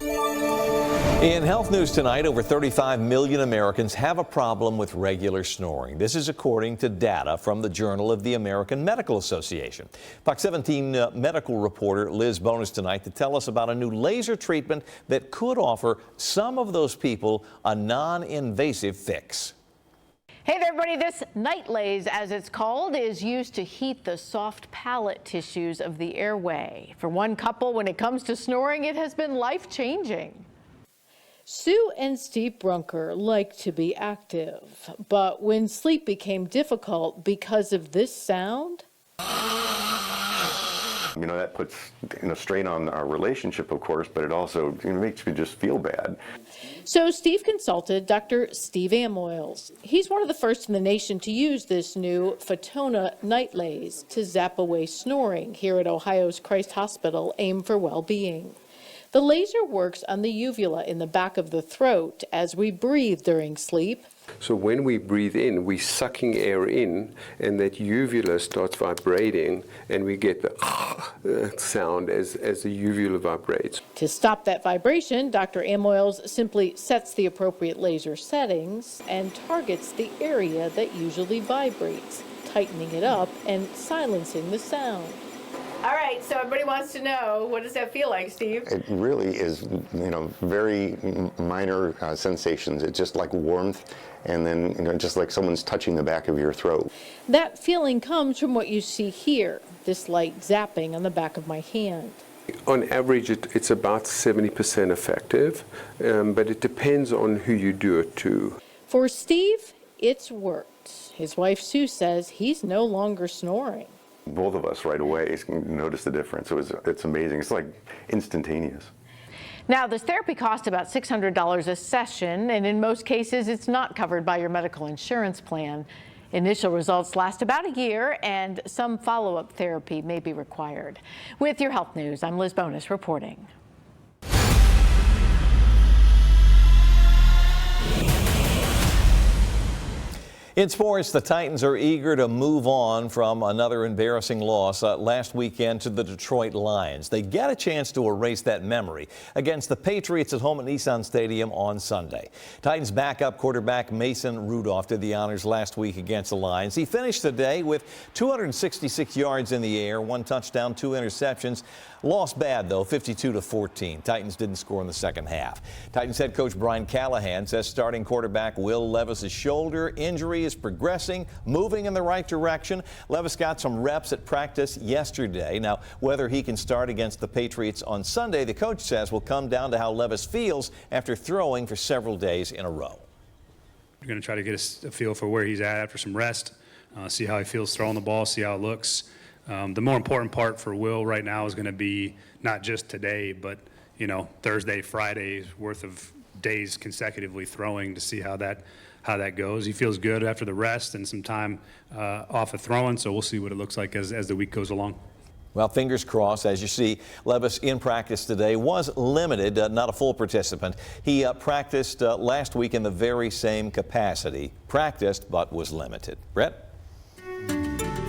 In health news tonight, over 35 million Americans have a problem with regular snoring. This is according to data from the Journal of the American Medical Association. Fox 17 medical reporter Liz Bonus tonight to tell us about a new laser treatment that could offer some of those people a non-invasive fix. Hey there, everybody. This night laze, as it's called, is used to heat the soft palate tissues of the airway. For one couple, when it comes to snoring, it has been life-changing. Sue and Steve Brunker like to be active, but when sleep became difficult because of this sound, You know, that puts strain on our relationship, of course, but it also makes me just feel bad. So Steve consulted Dr. Steve Amoils. He's one of the first in the nation to use this new Fotona night laze to zap away snoring here at Ohio's Christ Hospital Aim for Well-Being. The laser works on the uvula in the back of the throat as we breathe during sleep. So when we breathe in, we're sucking air in, and that uvula starts vibrating, and we get the sound as the uvula vibrates. To stop that vibration, Dr. Amoils simply sets the appropriate laser settings and targets the area that usually vibrates, tightening it up and silencing the sound. All right, so everybody wants to know, what does that feel like, Steve? It really is, very minor sensations. It's just like warmth, and then, just like someone's touching the back of your throat. That feeling comes from what you see here, this light zapping on the back of my hand. On average, it's about 70% effective, but it depends on who you do it to. For Steve, it's worked. His wife Sue says he's no longer snoring. Both of us right away noticed the difference. It's amazing. It's like instantaneous. Now, this therapy costs about $600 a session, and in most cases, it's not covered by your medical insurance plan. Initial results last about a year, and some follow-up therapy may be required. With your health news, I'm Liz Bonus reporting. In sports, the Titans are eager to move on from another embarrassing loss last weekend to the Detroit Lions. They get a chance to erase that memory against the Patriots at home at Nissan Stadium on Sunday. Titans backup quarterback Mason Rudolph did the honors last week against the Lions. He finished the day with 266 yards in the air, 1 touchdown, 2 interceptions. Lost bad, though, 52-14. Titans didn't score in the second half. Titans head coach Brian Callahan says starting quarterback Will Levis's shoulder injury is progressing, moving in the right direction. Levis got some reps at practice yesterday. Now, whether he can start against the Patriots on Sunday, the coach says will come down to how Levis feels after throwing for several days in a row. We're going to try to get a feel for where he's at after some rest, see how he feels throwing the ball, see how it looks. The more important part for Will right now is going to be not just today, but Thursday, Friday's worth of days consecutively throwing to see how that goes. He feels good after the rest and some time off of throwing, so we'll see what it looks like as the week goes along. Well, fingers crossed. As you see, Levis in practice today was limited, not a full participant. He practiced last week in the very same capacity. Practiced, but was limited. Brett?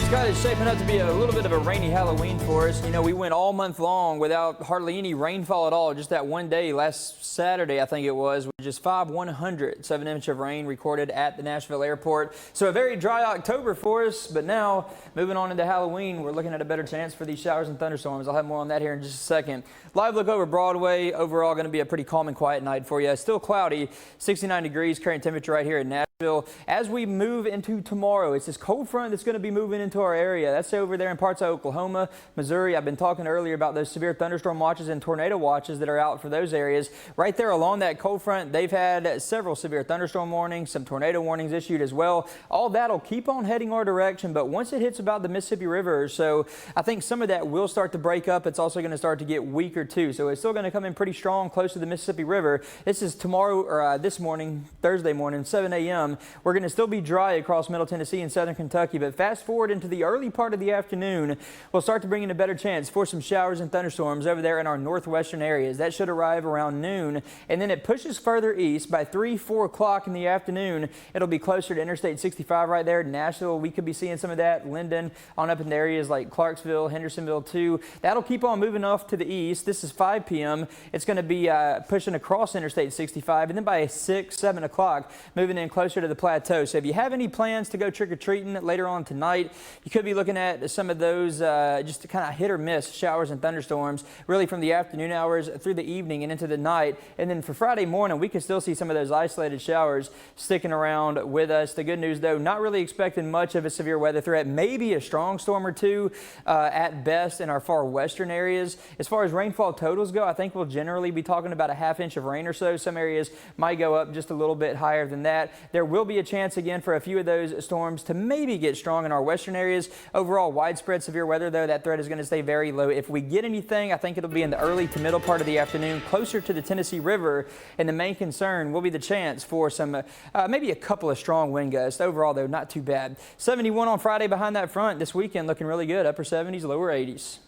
Scott, it's shaping up to be a little bit of a rainy Halloween for us. We went all month long without hardly any rainfall at all. Just that one day, last Saturday, I think it was, with just 5/100ths of an inch of rain recorded at the Nashville airport. So a very dry October for us, but now moving on into Halloween, we're looking at a better chance for these showers and thunderstorms. I'll have more on that here in just a second. Live look over Broadway. Overall, going to be a pretty calm and quiet night for you. Still cloudy, 69 degrees current temperature right here in Nashville. As we move into tomorrow, it's this cold front that's going to be moving into our area. That's over there in parts of Oklahoma, Missouri. I've been talking earlier about those severe thunderstorm watches and tornado watches that are out for those areas. Right there along that cold front, they've had several severe thunderstorm warnings, some tornado warnings issued as well. All that'll keep on heading our direction, but once it hits about the Mississippi River or so, I think some of that will start to break up. It's also going to start to get weaker too, so it's still going to come in pretty strong close to the Mississippi River. This is tomorrow, or this morning, Thursday morning, 7 a.m. We're going to still be dry across Middle Tennessee and Southern Kentucky, but fast forward into the early part of the afternoon, we'll start to bring in a better chance for some showers and thunderstorms over there in our northwestern areas. That should arrive around noon, and then it pushes further east by 3-4 o'clock in the afternoon. It'll be closer to Interstate 65 right there. Nashville, we could be seeing some of that. Linden on up in areas like Clarksville, Hendersonville too. That'll keep on moving off to the east. This is 5 p.m. It's going to be pushing across Interstate 65, and then by 6-7 o'clock moving in closer to the plateau. So if you have any plans to go trick-or-treating later on tonight, you could be looking at some of those just kind of hit or miss showers and thunderstorms really from the afternoon hours through the evening and into the night. And then for Friday morning, we could still see some of those isolated showers sticking around with us. The good news, though, not really expecting much of a severe weather threat, maybe a strong storm or two at best in our far western areas. As far as rainfall totals go, I think we'll generally be talking about a ½ inch of rain or so. Some areas might go up just a little bit higher than that. There will be a chance again for a few of those storms to maybe get strong in our western areas. Overall, widespread severe weather, though, that threat is going to stay very low. If we get anything, I think it'll be in the early to middle part of the afternoon, closer to the Tennessee River. And the main concern will be the chance for some, maybe a couple of strong wind gusts. Overall, though, not too bad. 71 on Friday behind that front. This weekend looking really good. Upper 70s, lower 80s.